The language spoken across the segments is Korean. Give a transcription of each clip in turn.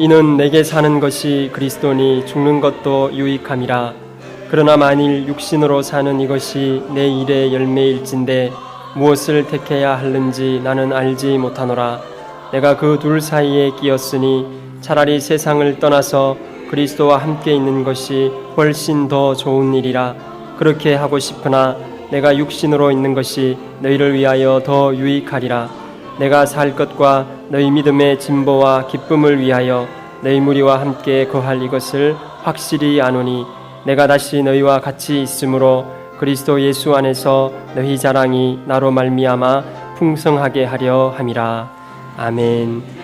이는 내게 사는 것이 그리스도니 죽는 것도 유익함이라. 그러나 만일 육신으로 사는 이것이 내 일의 열매일진데 무엇을 택해야 하는지 나는 알지 못하노라. 내가 그 둘 사이에 끼었으니 차라리 세상을 떠나서 그리스도와 함께 있는 것이 훨씬 더 좋은 일이라. 그렇게 하고 싶으나 내가 육신으로 있는 것이 너희를 위하여 더 유익하리라. 내가 살 것과 너희 믿음의 진보와 기쁨을 위하여 너희 무리와 함께 거할 이것을 확실히 아노니 내가 다시 너희와 같이 있으므로 그리스도 예수 안에서 너희 자랑이 나로 말미암아 풍성하게 하려 함이라. 아멘.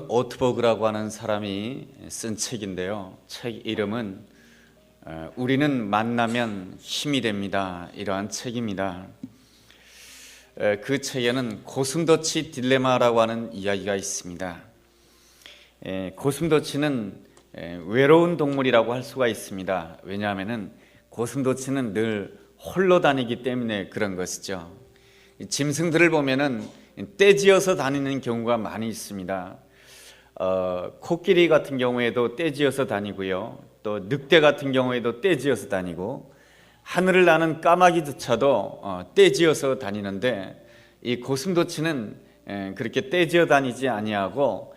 오트버그라고 하는 사람이 쓴 책인데요. 책 이름은 우리는 만나면 힘이 됩니다. 이러한 책입니다. 그 책에는 고슴도치 딜레마라고 하는 이야기가 있습니다. 고슴도치는 외로운 동물이라고 할 수가 있습니다. 왜냐하면 고슴도치는 늘 홀로 다니기 때문에 그런 것이죠. 짐승들을 보면은 떼지어서 다니는 경우가 많이 있습니다. 코끼리 같은 경우에도 떼지어서 다니고요. 또 늑대 같은 경우에도 떼지어서 다니고 하늘을 나는 까마귀조차도 떼지어서 다니는데 이 고슴도치는 그렇게 떼지어 다니지 아니하고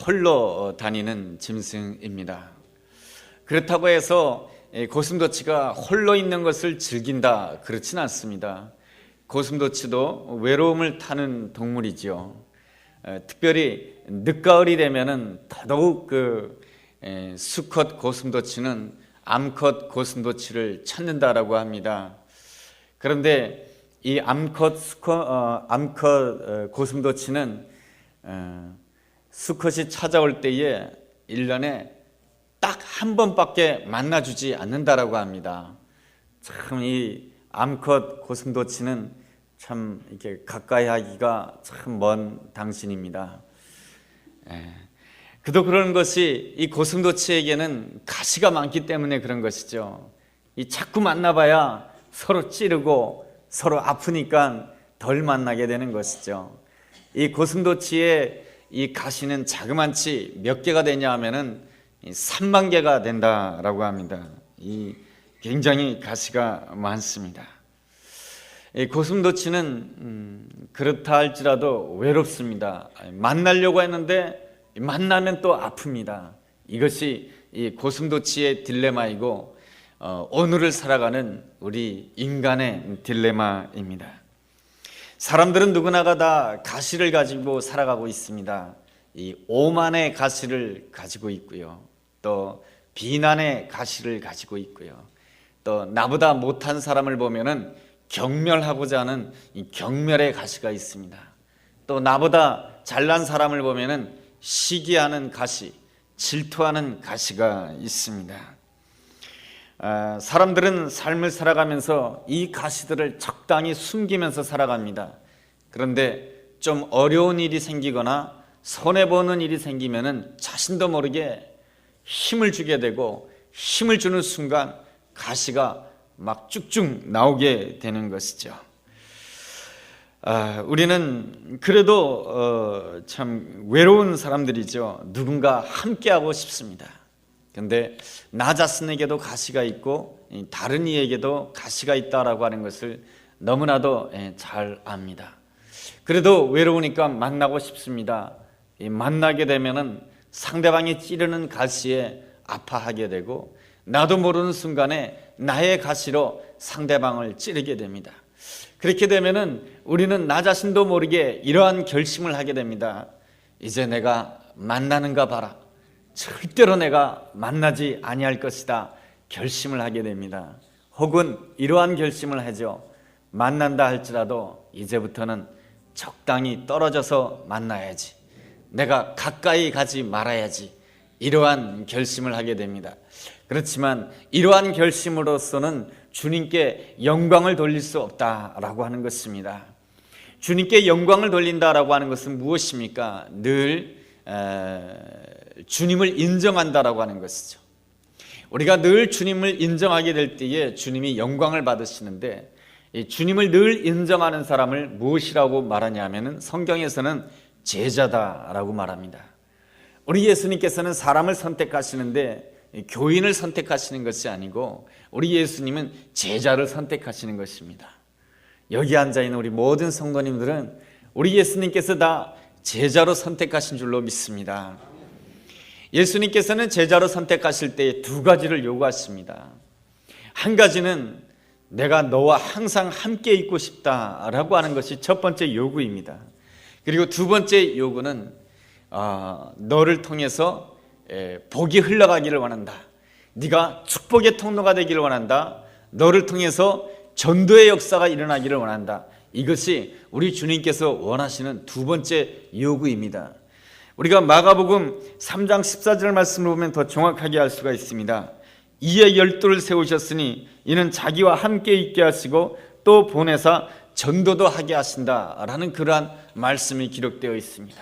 홀로 다니는 짐승입니다. 그렇다고 해서 고슴도치가 홀로 있는 것을 즐긴다 그렇진 않습니다. 고슴도치도 외로움을 타는 동물이지요. 특별히 늦가을이 되면은 더더욱 수컷 고슴도치는 암컷 고슴도치를 찾는다라고 합니다. 그런데 이 암컷 고슴도치는 수컷이 찾아올 때에 1년에 딱 한 번밖에 만나주지 않는다라고 합니다. 참 이 암컷 고슴도치는 참 이렇게 가까이 하기가 참 먼 당신입니다. 그도 그런 것이 이 고슴도치에게는 가시가 많기 때문에 그런 것이죠. 이 자꾸 만나봐야 서로 찌르고 서로 아프니까 덜 만나게 되는 것이죠. 이 고슴도치의 이 가시는 자그만치 몇 개가 되냐 하면은 3만 개가 된다라고 합니다. 이 굉장히 가시가 많습니다. 이 고슴도치는 그렇다 할지라도 외롭습니다. 만나려고 했는데 만나면 또 아픕니다. 이것이 이 고슴도치의 딜레마이고 오늘을 살아가는 우리 인간의 딜레마입니다. 사람들은 누구나가 다 가시를 가지고 살아가고 있습니다. 이 오만의 가시를 가지고 있고요. 또 비난의 가시를 가지고 있고요. 또 나보다 못한 사람을 보면은 경멸하고자 하는 이 경멸의 가시가 있습니다. 또 나보다 잘난 사람을 보면은 시기하는 가시, 질투하는 가시가 있습니다. 사람들은 삶을 살아가면서 이 가시들을 적당히 숨기면서 살아갑니다. 그런데 좀 어려운 일이 생기거나 손해보는 일이 생기면은 자신도 모르게 힘을 주게 되고 힘을 주는 순간 가시가 막 쭉쭉 나오게 되는 것이죠. 우리는 그래도 참 외로운 사람들이죠. 누군가 함께하고 싶습니다. 그런데 나 자신에게도 가시가 있고 다른 이에게도 가시가 있다라고 하는 것을 너무나도 잘 압니다. 그래도 외로우니까 만나고 싶습니다. 만나게 되면은 상대방이 찌르는 가시에 아파하게 되고 나도 모르는 순간에 나의 가시로 상대방을 찌르게 됩니다. 그렇게 되면은 우리는 나 자신도 모르게 이러한 결심을 하게 됩니다. 이제 내가 만나는가 봐라. 절대로 내가 만나지 아니할 것이다. 결심을 하게 됩니다. 혹은 이러한 결심을 하죠. 만난다 할지라도 이제부터는 적당히 떨어져서 만나야지. 내가 가까이 가지 말아야지. 이러한 결심을 하게 됩니다. 그렇지만 이러한 결심으로서는 주님께 영광을 돌릴 수 없다라고 하는 것입니다. 주님께 영광을 돌린다라고 하는 것은 무엇입니까? 늘 주님을 인정한다라고 하는 것이죠. 우리가 늘 주님을 인정하게 될 때에 주님이 영광을 받으시는데, 주님을 늘 인정하는 사람을 무엇이라고 말하냐면은 성경에서는 제자다라고 말합니다. 우리 예수님께서는 사람을 선택하시는데 교인을 선택하시는 것이 아니고 우리 예수님은 제자를 선택하시는 것입니다. 여기 앉아있는 우리 모든 성도님들은 우리 예수님께서 다 제자로 선택하신 줄로 믿습니다. 예수님께서는 제자로 선택하실 때 두 가지를 요구하십니다. 한 가지는 내가 너와 항상 함께 있고 싶다라고 하는 것이 첫 번째 요구입니다. 그리고 두 번째 요구는 너를 통해서 복이 흘러가기를 원한다. 네가 축복의 통로가 되기를 원한다. 너를 통해서 전도의 역사가 일어나기를 원한다. 이것이 우리 주님께서 원하시는 두 번째 요구입니다. 우리가 마가복음 3장 14절 말씀을 보면 더 정확하게 알 수가 있습니다. 이에 12를 세우셨으니 이는 자기와 함께 있게 하시고 또 보내사 전도도 하게 하신다라는 그러한 말씀이 기록되어 있습니다.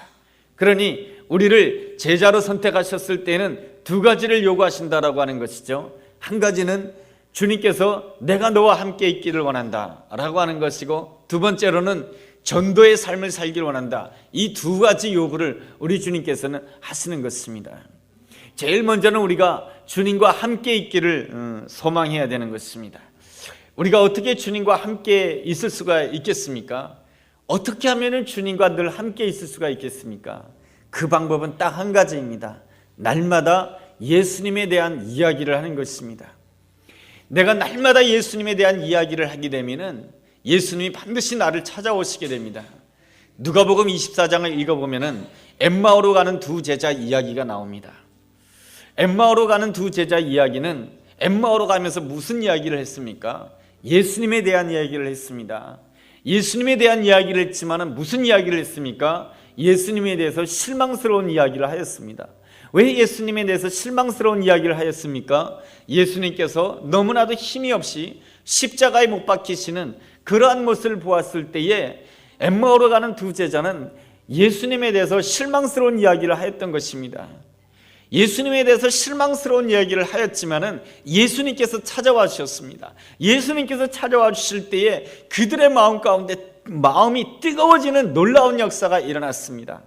그러니 우리를 제자로 선택하셨을 때는 두 가지를 요구하신다라고 하는 것이죠. 한 가지는 주님께서 내가 너와 함께 있기를 원한다라고 하는 것이고, 두 번째로는 전도의 삶을 살기를 원한다. 이 두 가지 요구를 우리 주님께서는 하시는 것입니다. 제일 먼저는 우리가 주님과 함께 있기를 소망해야 되는 것입니다. 우리가 어떻게 주님과 함께 있을 수가 있겠습니까? 어떻게 하면 주님과 늘 함께 있을 수가 있겠습니까? 그 방법은 딱 한 가지입니다. 날마다 예수님에 대한 이야기를 하는 것입니다. 내가 날마다 예수님에 대한 이야기를 하게 되면은 예수님이 반드시 나를 찾아오시게 됩니다. 누가복음 24장을 읽어보면은 엠마오로 가는 두 제자 이야기가 나옵니다. 엠마오로 가는 두 제자 이야기는 엠마오로 가면서 무슨 이야기를 했습니까? 예수님에 대한 이야기를 했습니다. 예수님에 대한 이야기를 했지만은 무슨 이야기를 했습니까? 예수님에 대해서 실망스러운 이야기를 하였습니다. 왜 예수님에 대해서 실망스러운 이야기를 하였습니까? 예수님께서 너무나도 힘이 없이 십자가에 못 박히시는 그러한 모습을 보았을 때에 엠마오로 가는 두 제자는 예수님에 대해서 실망스러운 이야기를 하였던 것입니다. 예수님에 대해서 실망스러운 이야기를 하였지만은 예수님께서 찾아와 주셨습니다. 예수님께서 찾아와 주실 때에 그들의 마음 가운데 마음이 뜨거워지는 놀라운 역사가 일어났습니다.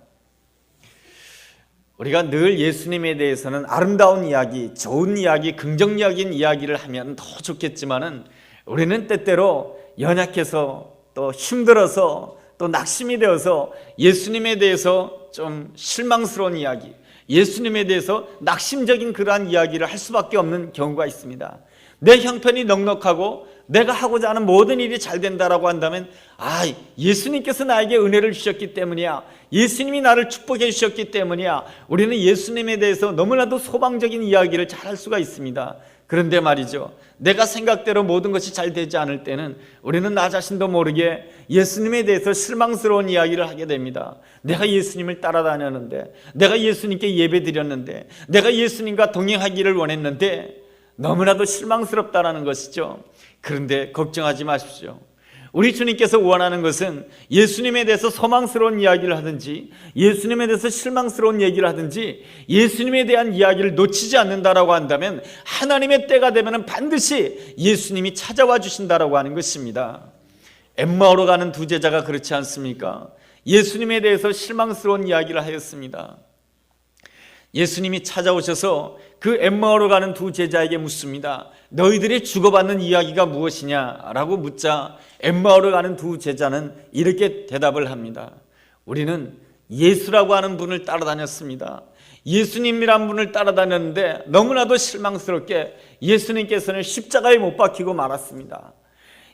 우리가 늘 예수님에 대해서는 아름다운 이야기, 좋은 이야기, 긍정적인 이야기를 하면 더 좋겠지만은 우리는 때때로 연약해서 또 힘들어서 또 낙심이 되어서 예수님에 대해서 좀 실망스러운 이야기, 예수님에 대해서 낙심적인 그러한 이야기를 할 수밖에 없는 경우가 있습니다. 내 형편이 넉넉하고 내가 하고자 하는 모든 일이 잘 된다라고 한다면 예수님께서 나에게 은혜를 주셨기 때문이야, 예수님이 나를 축복해 주셨기 때문이야, 우리는 예수님에 대해서 너무나도 소방적인 이야기를 잘 할 수가 있습니다. 그런데 말이죠, 내가 생각대로 모든 것이 잘 되지 않을 때는 우리는 나 자신도 모르게 예수님에 대해서 실망스러운 이야기를 하게 됩니다. 내가 예수님을 따라다녔는데, 내가 예수님께 예배 드렸는데, 내가 예수님과 동행하기를 원했는데 너무나도 실망스럽다라는 것이죠. 그런데 걱정하지 마십시오. 우리 주님께서 원하는 것은 예수님에 대해서 소망스러운 이야기를 하든지 예수님에 대해서 실망스러운 얘기를 하든지 예수님에 대한 이야기를 놓치지 않는다라고 한다면 하나님의 때가 되면 반드시 예수님이 찾아와 주신다라고 하는 것입니다. 엠마오로 가는 두 제자가 그렇지 않습니까? 예수님에 대해서 실망스러운 이야기를 하였습니다. 예수님이 찾아오셔서 그 엠마오로 가는 두 제자에게 묻습니다. 너희들이 주고받는 이야기가 무엇이냐라고 묻자 엠마오로 가는 두 제자는 이렇게 대답을 합니다. 우리는 예수라고 하는 분을 따라다녔습니다. 예수님이란 분을 따라다녔는데 너무나도 실망스럽게 예수님께서는 십자가에 못 박히고 말았습니다.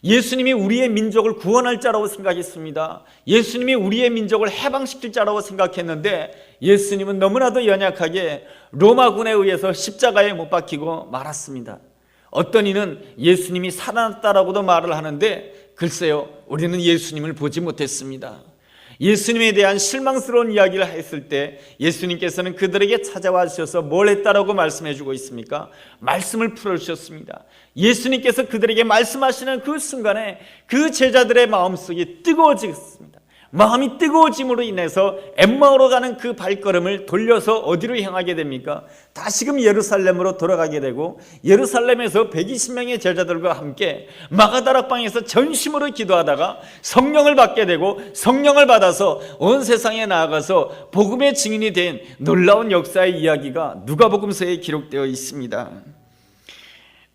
예수님이 우리의 민족을 구원할 자라고 생각했습니다. 예수님이 우리의 민족을 해방시킬 자라고 생각했는데 예수님은 너무나도 연약하게 로마군에 의해서 십자가에 못 박히고 말았습니다. 어떤 이는 예수님이 살아났다라고도 말을 하는데 글쎄요, 우리는 예수님을 보지 못했습니다. 예수님에 대한 실망스러운 이야기를 했을 때 예수님께서는 그들에게 찾아와 주셔서 뭘 했다라고 말씀해 주고 있습니까? 말씀을 풀어주셨습니다. 예수님께서 그들에게 말씀하시는 그 순간에 그 제자들의 마음속이 뜨거워졌습니다. 마음이 뜨거워짐으로 인해서 엠마오로 가는 그 발걸음을 돌려서 어디로 향하게 됩니까? 다시금 예루살렘으로 돌아가게 되고 예루살렘에서 120명의 제자들과 함께 마가다락방에서 전심으로 기도하다가 성령을 받게 되고 성령을 받아서 온 세상에 나아가서 복음의 증인이 된 놀라운 역사의 이야기가 누가복음서에 기록되어 있습니다.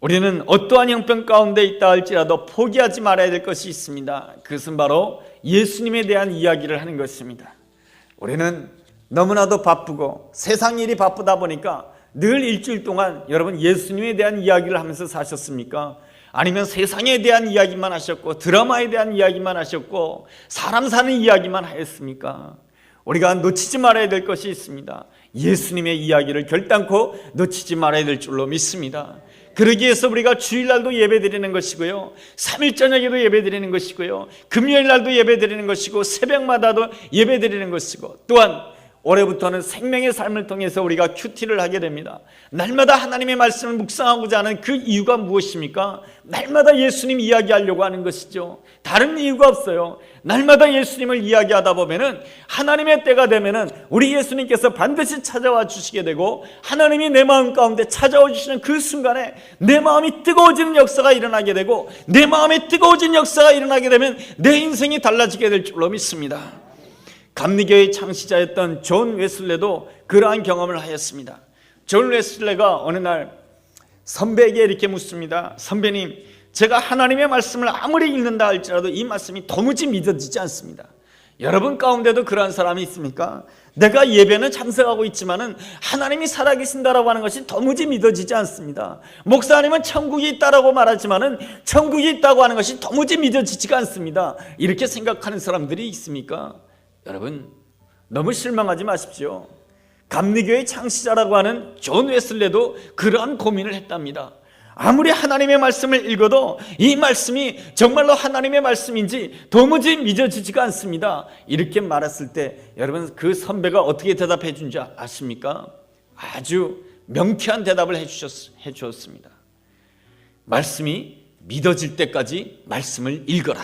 우리는 어떠한 형편 가운데 있다 할지라도 포기하지 말아야 될 것이 있습니다. 그것은 바로 예수님에 대한 이야기를 하는 것입니다. 우리는 너무나도 바쁘고 세상 일이 바쁘다 보니까 늘 일주일 동안 여러분 예수님에 대한 이야기를 하면서 사셨습니까? 아니면 세상에 대한 이야기만 하셨고 드라마에 대한 이야기만 하셨고 사람 사는 이야기만 하였습니까? 우리가 놓치지 말아야 될 것이 있습니다. 예수님의 이야기를 결단코 놓치지 말아야 될 줄로 믿습니다. 그러기 위해서 우리가 주일날도 예배드리는 것이고요, 3일 저녁에도 예배드리는 것이고요, 금요일날도 예배드리는 것이고 새벽마다도 예배드리는 것이고 또한 올해부터는 생명의 삶을 통해서 우리가 큐티를 하게 됩니다. 날마다 하나님의 말씀을 묵상하고자 하는 그 이유가 무엇입니까? 날마다 예수님 이야기하려고 하는 것이죠. 다른 이유가 없어요. 날마다 예수님을 이야기하다 보면은 하나님의 때가 되면은 우리 예수님께서 반드시 찾아와 주시게 되고 하나님이 내 마음 가운데 찾아와 주시는 그 순간에 내 마음이 뜨거워지는 역사가 일어나게 되고 내 마음이 뜨거워진 역사가 일어나게 되면 내 인생이 달라지게 될 줄로 믿습니다. 감리교의 창시자였던 존 웨슬레도 그러한 경험을 하였습니다. 존 웨슬레가 어느 날 선배에게 이렇게 묻습니다. 선배님, 제가 하나님의 말씀을 아무리 읽는다 할지라도 이 말씀이 도무지 믿어지지 않습니다. 여러분 가운데도 그러한 사람이 있습니까? 내가 예배는 참석하고 있지만은 하나님이 살아계신다라고 하는 것이 도무지 믿어지지 않습니다. 목사님은 천국이 있다라고 말하지만은 천국이 있다고 하는 것이 도무지 믿어지지가 않습니다. 이렇게 생각하는 사람들이 있습니까? 여러분, 너무 실망하지 마십시오. 감리교의 창시자라고 하는 존 웨슬레도 그러한 고민을 했답니다. 아무리 하나님의 말씀을 읽어도 이 말씀이 정말로 하나님의 말씀인지 도무지 믿어지지가 않습니다. 이렇게 말했을 때 여러분 그 선배가 어떻게 대답해 준지 아십니까? 아주 명쾌한 대답을 해주었습니다. 말씀이 믿어질 때까지 말씀을 읽어라.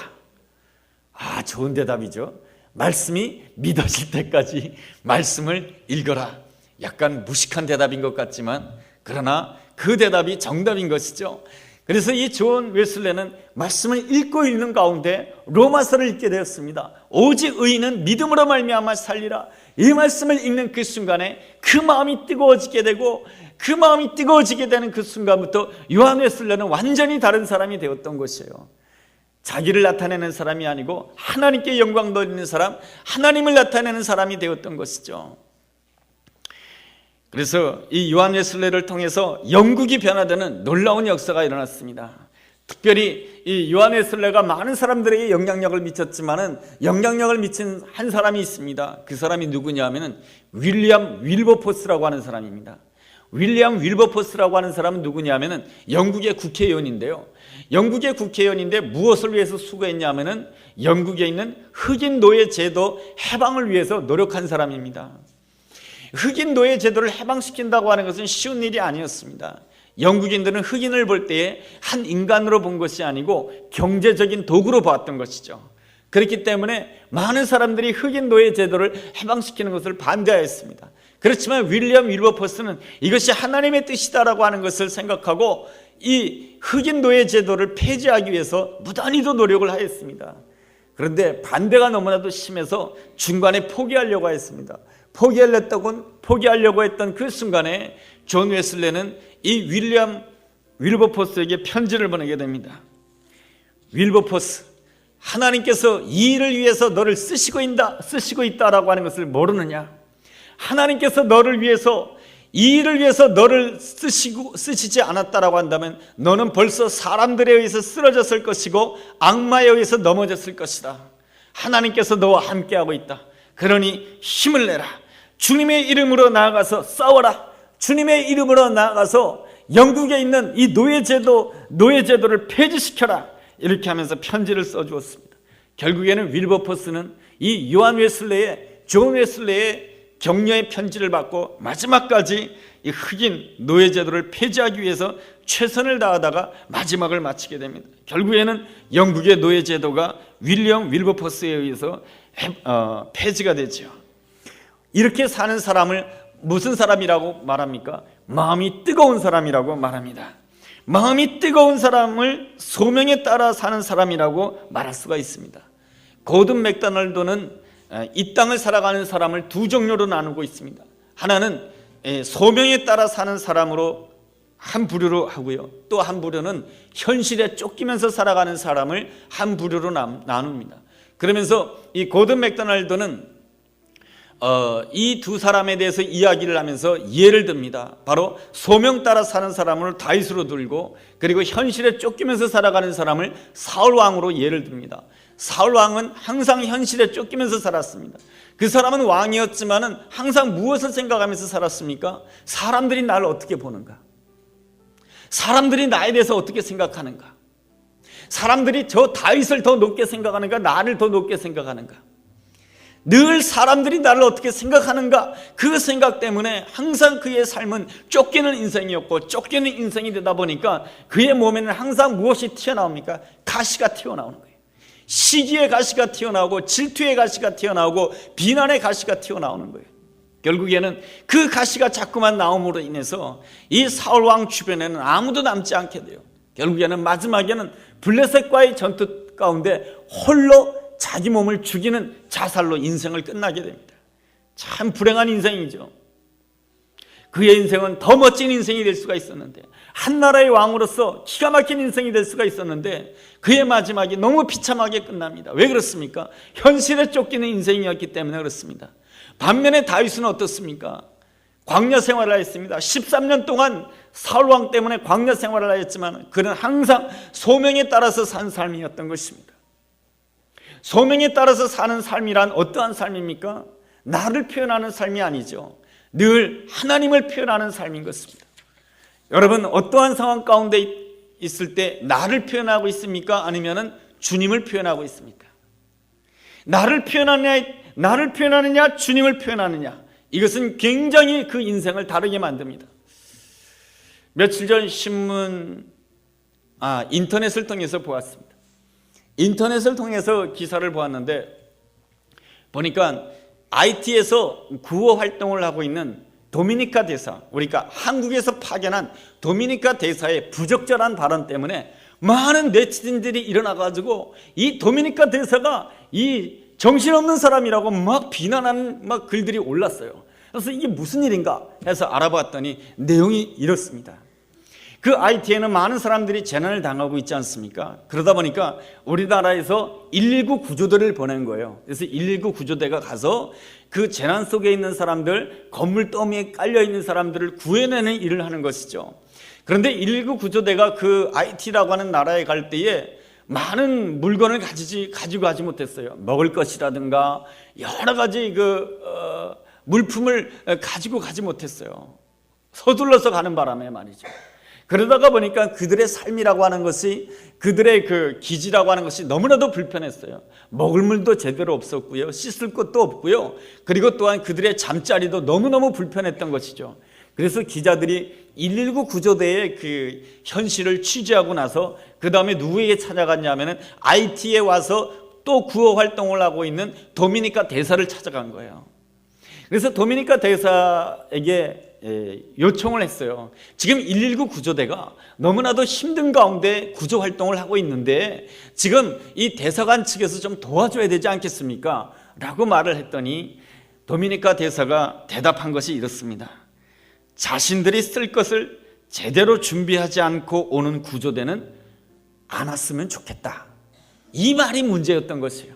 아, 좋은 대답이죠. 말씀이 믿어질 때까지 말씀을 읽어라. 약간 무식한 대답인 것 같지만 그러나 그 대답이 정답인 것이죠. 그래서 이 존 웨슬레는 말씀을 읽고 읽는 가운데 로마서를 읽게 되었습니다. 오직 의인은 믿음으로 말미암아 살리라. 이 말씀을 읽는 그 순간에 그 마음이 뜨거워지게 되고 그 마음이 뜨거워지게 되는 그 순간부터 요한 웨슬레는 완전히 다른 사람이 되었던 것이에요. 자기를 나타내는 사람이 아니고 하나님께 영광 돌리는 사람, 하나님을 나타내는 사람이 되었던 것이죠. 그래서 이 요한 웨슬레를 통해서 영국이 변화되는 놀라운 역사가 일어났습니다. 특별히 이 요한 웨슬레가 많은 사람들에게 영향력을 미쳤지만은 영향력을 미친 한 사람이 있습니다. 그 사람이 누구냐면은 윌리엄 윌버포스라고 하는 사람입니다. 윌리엄 윌버포스라고 하는 사람은 누구냐면은 영국의 국회의원인데요. 영국의 국회의원인데 무엇을 위해서 수고했냐면은 영국에 있는 흑인 노예 제도 해방을 위해서 노력한 사람입니다. 흑인 노예 제도를 해방시킨다고 하는 것은 쉬운 일이 아니었습니다. 영국인들은 흑인을 볼 때에 한 인간으로 본 것이 아니고 경제적인 도구로 보았던 것이죠. 그렇기 때문에 많은 사람들이 흑인 노예 제도를 해방시키는 것을 반대하였습니다. 그렇지만 윌리엄 윌버포스는 이것이 하나님의 뜻이다라고 하는 것을 생각하고 이 흑인 노예 제도를 폐지하기 위해서 무단히도 노력을 하였습니다. 그런데 반대가 너무나도 심해서 중간에 포기하려고 했습니다. 포기하려고 했던 그 순간에 존 웨슬레는 이 윌리엄 윌버포스에게 편지를 보내게 됩니다. 윌버포스, 하나님께서 이 일을 위해서 너를 쓰시고 있다라고 하는 것을 모르느냐? 하나님께서 너를 위해서 이 일을 위해서 너를 쓰시지 않았다라고 한다면 너는 벌써 사람들에 의해서 쓰러졌을 것이고 악마에 의해서 넘어졌을 것이다. 하나님께서 너와 함께하고 있다. 그러니 힘을 내라. 주님의 이름으로 나아가서 싸워라. 주님의 이름으로 나아가서 영국에 있는 이 노예제도를 폐지시켜라. 이렇게 하면서 편지를 써주었습니다. 결국에는 윌버포스는 이 존 웨슬레의 격려의 편지를 받고 마지막까지 이 흑인 노예제도를 폐지하기 위해서 최선을 다하다가 마지막을 마치게 됩니다. 결국에는 영국의 노예제도가 윌리엄 윌버포스에 의해서 폐지가 되죠. 이렇게 사는 사람을 무슨 사람이라고 말합니까? 마음이 뜨거운 사람이라고 말합니다. 마음이 뜨거운 사람을 소명에 따라 사는 사람이라고 말할 수가 있습니다. 고든 맥도날드는 이 땅을 살아가는 사람을 두 종류로 나누고 있습니다. 하나는 소명에 따라 사는 사람으로 한 부류로 하고요, 또 한 부류는 현실에 쫓기면서 살아가는 사람을 한 부류로 나눕니다. 그러면서 이 고든 맥도날드는 이 두 사람에 대해서 이야기를 하면서 예를 듭니다. 바로 소명 따라 사는 사람을 다윗으로 들고, 그리고 현실에 쫓기면서 살아가는 사람을 사울 왕으로 예를 듭니다. 사울 왕은 항상 현실에 쫓기면서 살았습니다. 그 사람은 왕이었지만은 항상 무엇을 생각하면서 살았습니까? 사람들이 나를 어떻게 보는가? 사람들이 나에 대해서 어떻게 생각하는가? 사람들이 저 다윗을 더 높게 생각하는가? 나를 더 높게 생각하는가? 늘 사람들이 나를 어떻게 생각하는가? 그 생각 때문에 항상 그의 삶은 쫓기는 인생이었고, 쫓기는 인생이 되다 보니까 그의 몸에는 항상 무엇이 튀어나옵니까? 가시가 튀어나오는 거예요. 시기의 가시가 튀어나오고, 질투의 가시가 튀어나오고, 비난의 가시가 튀어나오는 거예요. 결국에는 그 가시가 자꾸만 나옴으로 인해서 이 사울왕 주변에는 아무도 남지 않게 돼요. 결국에는 마지막에는 블레셋과의 전투 가운데 홀로 자기 몸을 죽이는 자살로 인생을 끝나게 됩니다. 참 불행한 인생이죠. 그의 인생은 더 멋진 인생이 될 수가 있었는데, 한 나라의 왕으로서 기가 막힌 인생이 될 수가 있었는데, 그의 마지막이 너무 비참하게 끝납니다. 왜 그렇습니까? 현실에 쫓기는 인생이었기 때문에 그렇습니다. 반면에 다윗은 어떻습니까? 광야 생활을 했습니다. 13년 동안 사울왕 때문에 광야 생활을 했지만 그는 항상 소명에 따라서 산 삶이었던 것입니다. 소명에 따라서 사는 삶이란 어떠한 삶입니까? 나를 표현하는 삶이 아니죠. 늘 하나님을 표현하는 삶인 것입니다. 여러분, 어떠한 상황 가운데 있을 때 나를 표현하고 있습니까? 아니면 주님을 표현하고 있습니까? 나를 표현하느냐, 주님을 표현하느냐, 이것은 굉장히 그 인생을 다르게 만듭니다. 며칠 전 인터넷을 통해서 보았습니다. 인터넷을 통해서 기사를 보았는데, 보니까 IT에서 구호 활동을 하고 있는 도미니카 대사, 우리가 한국에서 파견한 도미니카 대사의 부적절한 발언 때문에 많은 네티즌들이 일어나가지고 이 도미니카 대사가 이 정신없는 사람이라고 막 비난하는 글들이 올랐어요. 그래서 이게 무슨 일인가 해서 알아봤더니 내용이 이렇습니다. 그 IT에는 많은 사람들이 재난을 당하고 있지 않습니까? 그러다 보니까 우리나라에서 119 구조대를 보낸 거예요. 그래서 119 구조대가 가서 그 재난 속에 있는 사람들, 건물 더미에 깔려있는 사람들을 구해내는 일을 하는 것이죠. 그런데 119 구조대가 그 IT라고 하는 나라에 갈 때에 많은 물건을 가지고 가지 못했어요. 먹을 것이라든가 여러 가지 물품을 가지고 가지 못했어요. 서둘러서 가는 바람에 말이죠. 그러다가 보니까 그들의 삶이라고 하는 것이, 그들의 그 기지라고 하는 것이 너무나도 불편했어요. 먹을 물도 제대로 없었고요, 씻을 것도 없고요, 그리고 또한 그들의 잠자리도 너무너무 불편했던 것이죠. 그래서 기자들이 119 구조대의 그 현실을 취재하고 나서 그 다음에 누구에게 찾아갔냐면은 IT에 와서 또 구호 활동을 하고 있는 도미니카 대사를 찾아간 거예요. 그래서 도미니카 대사에게 요청을 했어요. 지금 119 구조대가 너무나도 힘든 가운데 구조 활동을 하고 있는데 지금 이 대사관 측에서 좀 도와줘야 되지 않겠습니까? 라고 말을 했더니 도미니카 대사가 대답한 것이 이렇습니다. 자신들이 쓸 것을 제대로 준비하지 않고 오는 구조대는 안 왔으면 좋겠다. 이 말이 문제였던 것이에요.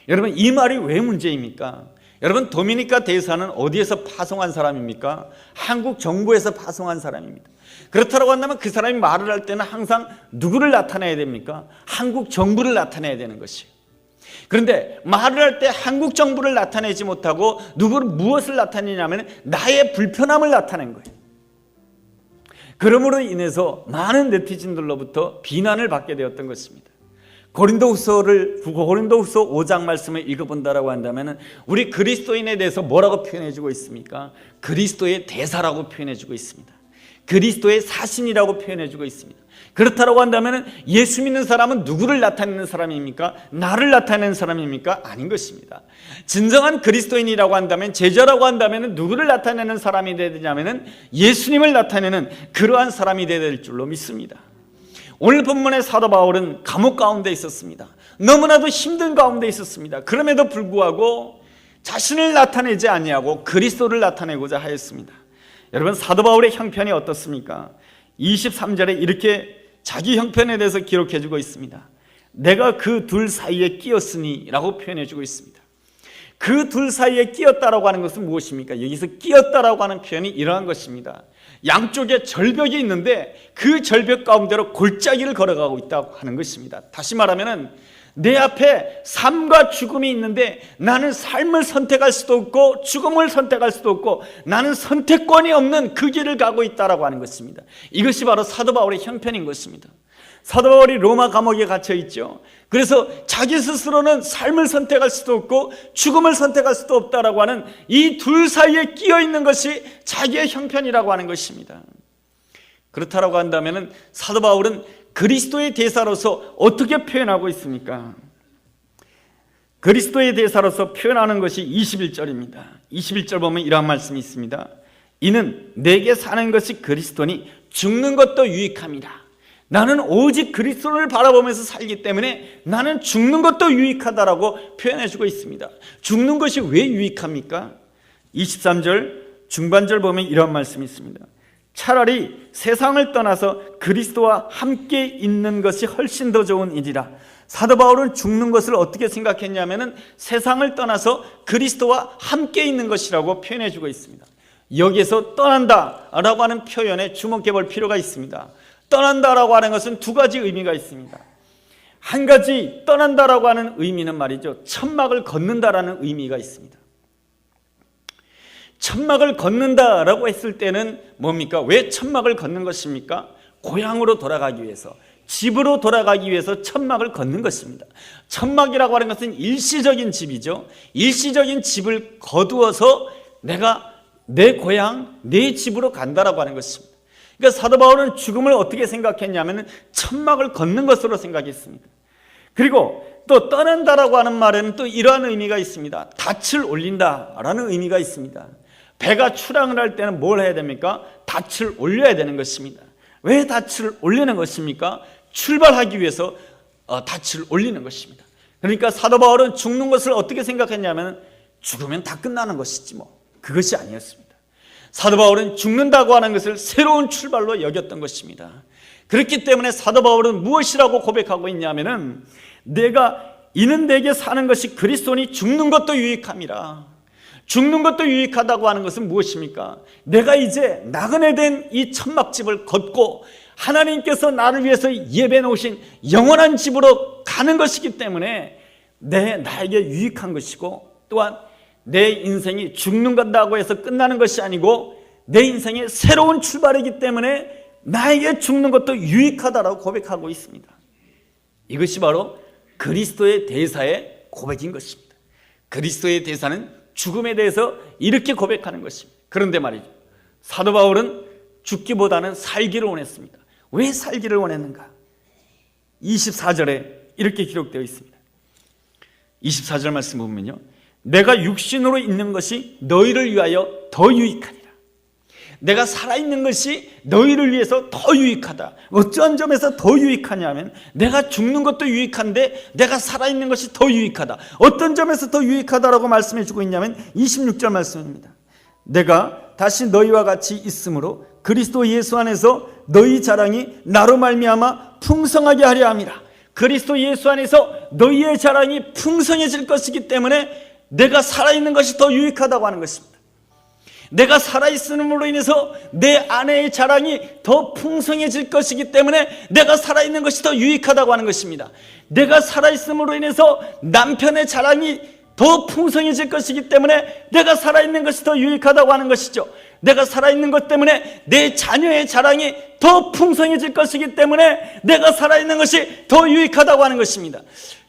여러분, 이 말이 왜 문제입니까? 여러분, 도미니카 대사는 어디에서 파송한 사람입니까? 한국 정부에서 파송한 사람입니다. 그렇다고 한다면 그 사람이 말을 할 때는 항상 누구를 나타내야 됩니까? 한국 정부를 나타내야 되는 것이에요. 그런데 말을 할 때 한국 정부를 나타내지 못하고 무엇을 나타내냐면 나의 불편함을 나타낸 거예요. 그러므로 인해서 많은 네티즌들로부터 비난을 받게 되었던 것입니다. 고린도후서 5장 말씀을 읽어본다라고 한다면 우리 그리스도인에 대해서 뭐라고 표현해주고 있습니까? 그리스도의 대사라고 표현해주고 있습니다. 그리스도의 사신이라고 표현해주고 있습니다. 그렇다고 한다면 예수 믿는 사람은 누구를 나타내는 사람입니까? 나를 나타내는 사람입니까? 아닌 것입니다. 진정한 그리스도인이라고 한다면, 제자라고 한다면 누구를 나타내는 사람이 되야 되냐면 예수님을 나타내는 그러한 사람이 되어야 될 줄로 믿습니다. 오늘 본문의 사도 바울은 감옥 가운데 있었습니다. 너무나도 힘든 가운데 있었습니다. 그럼에도 불구하고 자신을 나타내지 아니하고 그리스도를 나타내고자 하였습니다. 여러분, 사도 바울의 형편이 어떻습니까? 23절에 이렇게 자기 형편에 대해서 기록해주고 있습니다. 내가 그 둘 사이에 끼었으니 라고 표현해주고 있습니다. 그 둘 사이에 끼었다라고 하는 것은 무엇입니까? 여기서 끼었다라고 하는 표현이 이러한 것입니다. 양쪽에 절벽이 있는데 그 절벽 가운데로 골짜기를 걸어가고 있다고 하는 것입니다. 다시 말하면 내 앞에 삶과 죽음이 있는데 나는 삶을 선택할 수도 없고 죽음을 선택할 수도 없고 나는 선택권이 없는 그 길을 가고 있다라고 하는 것입니다. 이것이 바로 사도 바울의 형편인 것입니다. 사도 바울이 로마 감옥에 갇혀 있죠. 그래서 자기 스스로는 삶을 선택할 수도 없고 죽음을 선택할 수도 없다라고 하는 이 둘 사이에 끼어 있는 것이 자기의 형편이라고 하는 것입니다. 그렇다라고 한다면 사도 바울은 그리스도의 대사로서 어떻게 표현하고 있습니까? 그리스도의 대사로서 표현하는 것이 21절입니다. 21절 보면 이러한 말씀이 있습니다. 이는 내게 사는 것이 그리스도니 죽는 것도 유익함이라. 나는 오직 그리스도를 바라보면서 살기 때문에 나는 죽는 것도 유익하다라고 표현해주고 있습니다. 죽는 것이 왜 유익합니까? 23절 중반절 보면 이런 말씀이 있습니다. 차라리 세상을 떠나서 그리스도와 함께 있는 것이 훨씬 더 좋은 일이라. 사도 바울은 죽는 것을 어떻게 생각했냐면 세상을 떠나서 그리스도와 함께 있는 것이라고 표현해주고 있습니다. 여기에서 떠난다라고 하는 표현에 주목해 볼 필요가 있습니다. 떠난다라고 하는 것은 두 가지 의미가 있습니다. 한 가지 떠난다라고 하는 의미는 말이죠, 천막을 걷는다라는 의미가 있습니다. 천막을 걷는다라고 했을 때는 뭡니까? 왜 천막을 걷는 것입니까? 고향으로 돌아가기 위해서, 집으로 돌아가기 위해서 천막을 걷는 것입니다. 천막이라고 하는 것은 일시적인 집이죠. 일시적인 집을 거두어서 내가 내 고향, 내 집으로 간다라고 하는 것입니다. 그러니까 사도 바울은 죽음을 어떻게 생각했냐면 천막을 걷는 것으로 생각했습니다. 그리고 또 떠난다라고 하는 말에는 또 이러한 의미가 있습니다. 닻을 올린다라는 의미가 있습니다. 배가 출항을 할 때는 뭘 해야 됩니까? 닻을 올려야 되는 것입니다. 왜 닻을 올리는 것입니까? 출발하기 위해서 닻을 올리는 것입니다. 그러니까 사도 바울은 죽는 것을 어떻게 생각했냐면 죽으면 다 끝나는 것이지 뭐, 그것이 아니었습니다. 사도 바울은 죽는다고 하는 것을 새로운 출발로 여겼던 것입니다. 그렇기 때문에 사도 바울은 무엇이라고 고백하고 있냐면은 이는 내게 사는 것이 그리스도니 죽는 것도 유익함이라. 죽는 것도 유익하다고 하는 것은 무엇입니까? 내가 이제 나그네 된 이 천막집을 걷고 하나님께서 나를 위해서 예배해 놓으신 영원한 집으로 가는 것이기 때문에 나에게 유익한 것이고, 또한 내 인생이 죽는 것다고 해서 끝나는 것이 아니고 내 인생의 새로운 출발이기 때문에 나에게 죽는 것도 유익하다라고 고백하고 있습니다. 이것이 바로 그리스도의 대사의 고백인 것입니다. 그리스도의 대사는 죽음에 대해서 이렇게 고백하는 것입니다. 그런데 말이죠, 사도 바울은 죽기보다는 살기를 원했습니다. 왜 살기를 원했는가? 24절에 이렇게 기록되어 있습니다. 24절 말씀 보면요, 내가 육신으로 있는 것이 너희를 위하여 더 유익하니라. 내가 살아있는 것이 너희를 위해서 더 유익하다. 어떠한 점에서 더 유익하냐면 내가 죽는 것도 유익한데 내가 살아있는 것이 더 유익하다. 어떤 점에서 더 유익하다라고 말씀해 주고 있냐면 26절 말씀입니다. 내가 다시 너희와 같이 있으므로 그리스도 예수 안에서 너희 자랑이 나로 말미암아 풍성하게 하려 함이라. 그리스도 예수 안에서 너희의 자랑이 풍성해질 것이기 때문에 내가 살아있는 것이 더 유익하다고 하는 것입니다. 내가 살아있음으로 인해서 내 아내의 자랑이 더 풍성해질 것이기 때문에 내가 살아있는 것이 더 유익하다고 하는 것입니다. 내가 살아있음으로 인해서 남편의 자랑이 더 풍성해질 것이기 때문에 내가 살아있는 것이 더 유익하다고 하는 것이죠. 내가 살아있는 것 때문에 내 자녀의 자랑이 더 풍성해질 것이기 때문에 내가 살아있는 것이 더 유익하다고 하는 것입니다.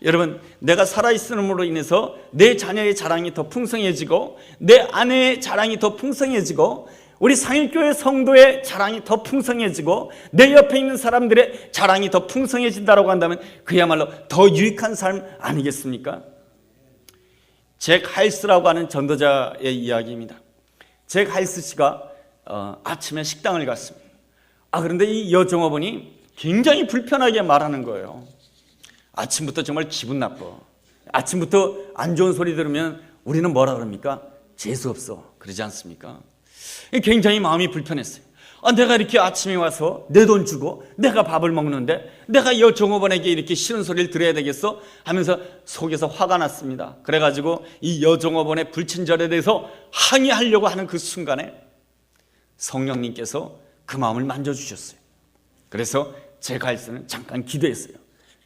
여러분, 내가 살아있음으로 인해서 내 자녀의 자랑이 더 풍성해지고 내 아내의 자랑이 더 풍성해지고 우리 상일교회 성도의 자랑이 더 풍성해지고 내 옆에 있는 사람들의 자랑이 더 풍성해진다고 한다면 그야말로 더 유익한 삶 아니겠습니까? 잭 하일스라고 하는 전도자의 이야기입니다. 잭 하일스 씨가 아침에 식당을 갔습니다. 그런데 이 여종업원이 굉장히 불편하게 말하는 거예요. 아침부터 정말 기분 나빠. 아침부터 안 좋은 소리 들으면 우리는 뭐라 그럽니까? 재수없어. 그러지 않습니까? 굉장히 마음이 불편했어요. 내가 이렇게 아침에 와서 내 돈 주고 내가 밥을 먹는데 내가 여종업원에게 이렇게 싫은 소리를 들어야 되겠어? 하면서 속에서 화가 났습니다. 그래가지고 이 여종업원의 불친절에 대해서 항의하려고 하는 그 순간에 성령님께서 그 마음을 만져주셨어요. 그래서 잭 하일스는 잠깐 기도했어요.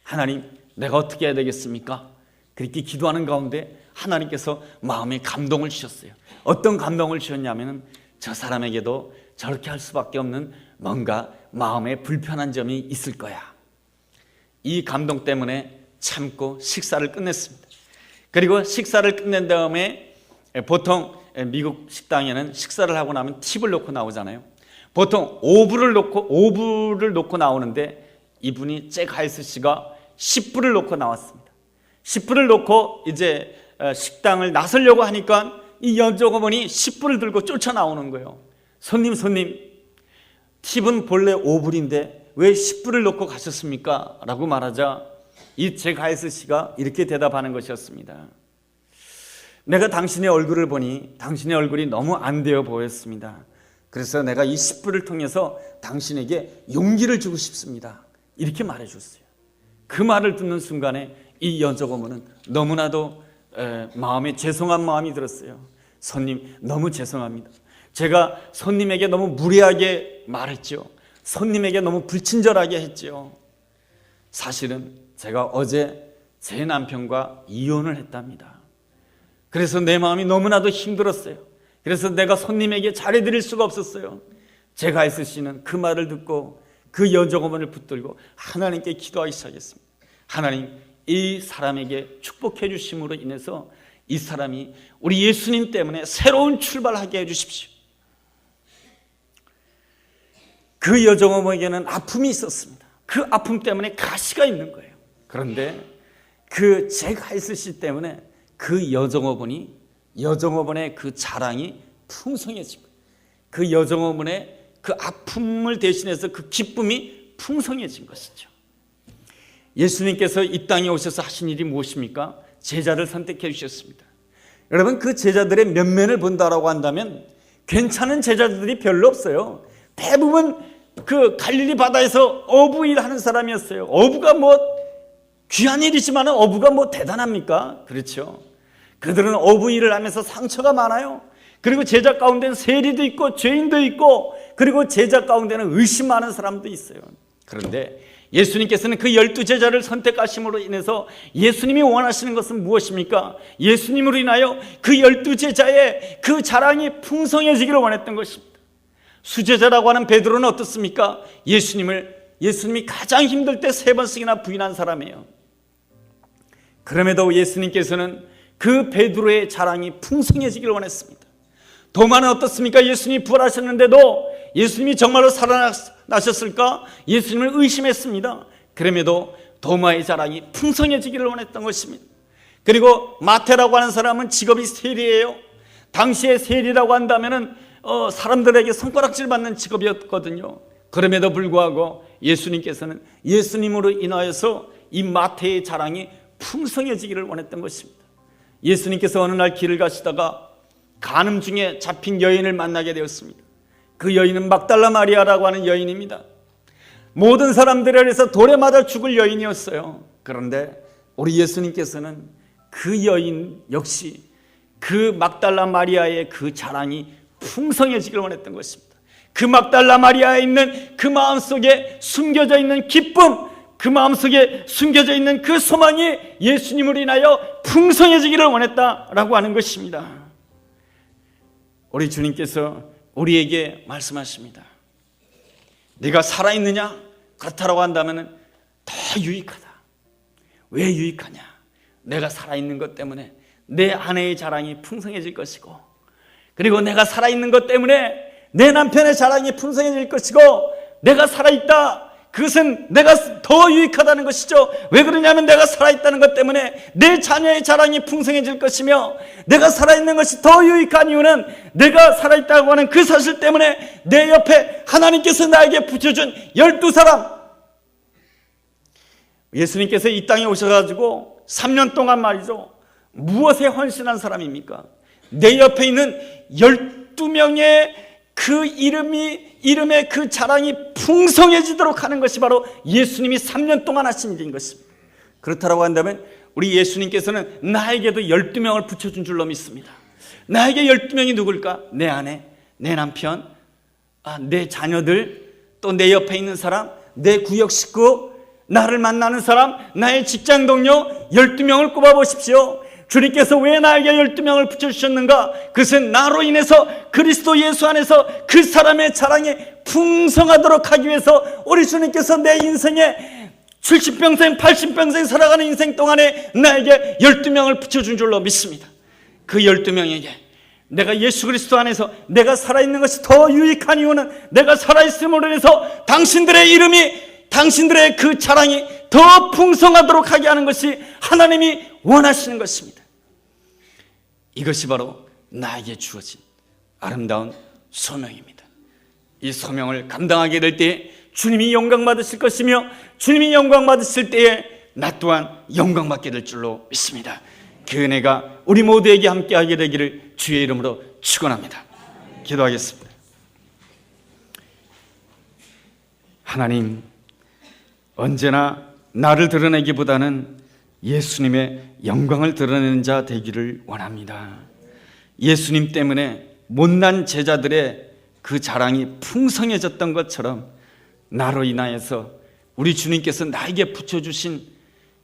하나님, 내가 어떻게 해야 되겠습니까? 그렇게 기도하는 가운데 하나님께서 마음에 감동을 주셨어요. 어떤 감동을 주셨냐면 저 사람에게도 저렇게 할 수밖에 없는 뭔가 마음에 불편한 점이 있을 거야. 이 감동 때문에 참고 식사를 끝냈습니다. 그리고 식사를 끝낸 다음에 보통 미국 식당에는 식사를 하고 나면 팁을 놓고 나오잖아요. 보통 오불을 놓고 나오는데 이분이 잭 하일스 씨가 10불을 놓고 나왔습니다. 10불을 놓고 이제 식당을 나서려고 하니까 이 여종업원이 10불을 들고 쫓아 나오는 거예요. 손님, 팁은 본래 5불인데 왜 10불을 놓고 가셨습니까? 라고 말하자 이 잭 하일스 씨가 이렇게 대답하는 것이었습니다. 내가 당신의 얼굴을 보니 당신의 얼굴이 너무 안 되어 보였습니다. 그래서 내가 이 10불을 통해서 당신에게 용기를 주고 싶습니다. 이렇게 말해줬어요. 그 말을 듣는 순간에 이 여종업원은 너무나도 마음에 죄송한 마음이 들었어요. 손님, 너무 죄송합니다. 제가 손님에게 너무 무례하게 말했죠. 손님에게 너무 불친절하게 했죠. 사실은 제가 어제 제 남편과 이혼을 했답니다. 그래서 내 마음이 너무나도 힘들었어요. 그래서 내가 손님에게 잘해드릴 수가 없었어요. 잭 하일스 씨는 그 말을 듣고 그 여종업원을 붙들고 하나님께 기도하기 시작했습니다. 하나님, 이 사람에게 축복해 주심으로 인해서 이 사람이 우리 예수님 때문에 새로운 출발하게 해주십시오. 그 여종업원에게는 아픔이 있었습니다. 그 아픔 때문에 가시가 있는 거예요. 그런데 그 잭 하일스 씨 때문에 그 여종업원의 그 자랑이 풍성해지고 그 여종업원의 그 아픔을 대신해서 그 기쁨이 풍성해진 것이죠. 예수님께서 이 땅에 오셔서 하신 일이 무엇입니까? 제자를 선택해 주셨습니다. 여러분, 그 제자들의 면면을 본다라고 한다면 괜찮은 제자들이 별로 없어요. 대부분 그 갈릴리 바다에서 어부 일하는 사람이었어요. 어부가 뭐 귀한 일이지만 어부가 뭐 대단합니까? 그렇죠. 그들은 어부 일을 하면서 상처가 많아요. 그리고 제자 가운데는 세리도 있고 죄인도 있고 그리고 제자 가운데는 의심 많은 사람도 있어요. 그런데 예수님께서는 그 12제자를 선택하심으로 인해서 예수님이 원하시는 것은 무엇입니까? 예수님으로 인하여 그 12제자의 그 자랑이 풍성해지기를 원했던 것입니다. 수제자라고 하는 베드로는 어떻습니까? 예수님이 가장 힘들 때 3번씩이나 부인한 사람이에요. 그럼에도 예수님께서는 그 베드로의 자랑이 풍성해지기를 원했습니다. 도마는 어떻습니까? 예수님이 부활하셨는데도 예수님이 정말로 살아나셨을까? 예수님을 의심했습니다. 그럼에도 도마의 자랑이 풍성해지기를 원했던 것입니다. 그리고 마태라고 하는 사람은 직업이 세리예요. 당시에 세리라고 한다면은 사람들에게 손가락질 받는 직업이었거든요. 그럼에도 불구하고 예수님께서는 예수님으로 인하여서 이 마태의 자랑이 풍성해지기를 원했던 것입니다. 예수님께서 어느 날 길을 가시다가 간음 중에 잡힌 여인을 만나게 되었습니다. 그 여인은 막달라 마리아라고 하는 여인입니다. 모든 사람들에 의해서 돌에 맞아 죽을 여인이었어요. 그런데 우리 예수님께서는 그 여인 역시 그 막달라 마리아의 그 자랑이 풍성해지길 원했던 것입니다. 그 막달라 마리아에 있는 그 마음속에 숨겨져 있는 기쁨, 그 마음속에 숨겨져 있는 그 소망이 예수님으로 인하여 풍성해지기를 원했다라고 하는 것입니다. 우리 주님께서 우리에게 말씀하십니다. 네가 살아있느냐? 그렇다라고 한다면 더 유익하다. 왜 유익하냐? 내가 살아있는 것 때문에 내 아내의 자랑이 풍성해질 것이고, 그리고 내가 살아있는 것 때문에 내 남편의 자랑이 풍성해질 것이고, 내가 살아있다, 그것은 내가 더 유익하다는 것이죠. 왜 그러냐면 내가 살아있다는 것 때문에 내 자녀의 자랑이 풍성해질 것이며, 내가 살아있는 것이 더 유익한 이유는 내가 살아있다고 하는 그 사실 때문에 내 옆에 하나님께서 나에게 붙여준 12사람, 예수님께서 이 땅에 오셔가지고 3년 동안 말이죠, 무엇에 헌신한 사람입니까? 내 옆에 있는 12명의 그 이름의 그 자랑이 풍성해지도록 하는 것이 바로 예수님이 3년 동안 하신 일인 것입니다. 그렇다고 한다면 우리 예수님께서는 나에게도 12명을 붙여준 줄로 믿습니다. 나에게 12명이 누굴까? 내 아내, 내 남편, 내 자녀들, 또 내 옆에 있는 사람, 내 구역 식구, 나를 만나는 사람, 나의 직장 동료 12명을 꼽아보십시오. 주님께서 왜 나에게 12명을 붙여주셨는가? 그것은 나로 인해서 그리스도 예수 안에서 그 사람의 자랑이 풍성하도록 하기 위해서 우리 주님께서 내 인생에 70평생 80평생 살아가는 인생 동안에 나에게 12명을 붙여준 줄로 믿습니다. 그 12명에게 내가 예수 그리스도 안에서 내가 살아있는 것이 더 유익한 이유는 내가 살아있음으로 인해서 당신들의 이름이, 당신들의 그 자랑이 더 풍성하도록 하게 하는 것이 하나님이 원하시는 것입니다. 이것이 바로 나에게 주어진 아름다운 소명입니다. 이 소명을 감당하게 될 때에 주님이 영광 받으실 것이며, 주님이 영광 받으실 때에 나 또한 영광 받게 될 줄로 믿습니다. 그 은혜가 우리 모두에게 함께하게 되기를 주의 이름으로 축원합니다. 기도하겠습니다. 하나님, 언제나 나를 드러내기보다는 예수님의 영광을 드러내는 자 되기를 원합니다. 예수님 때문에 못난 제자들의 그 자랑이 풍성해졌던 것처럼 나로 인하여서 우리 주님께서 나에게 붙여주신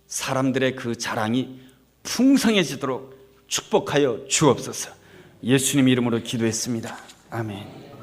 사람들의 그 자랑이 풍성해지도록 축복하여 주옵소서. 예수님 이름으로 기도했습니다. 아멘.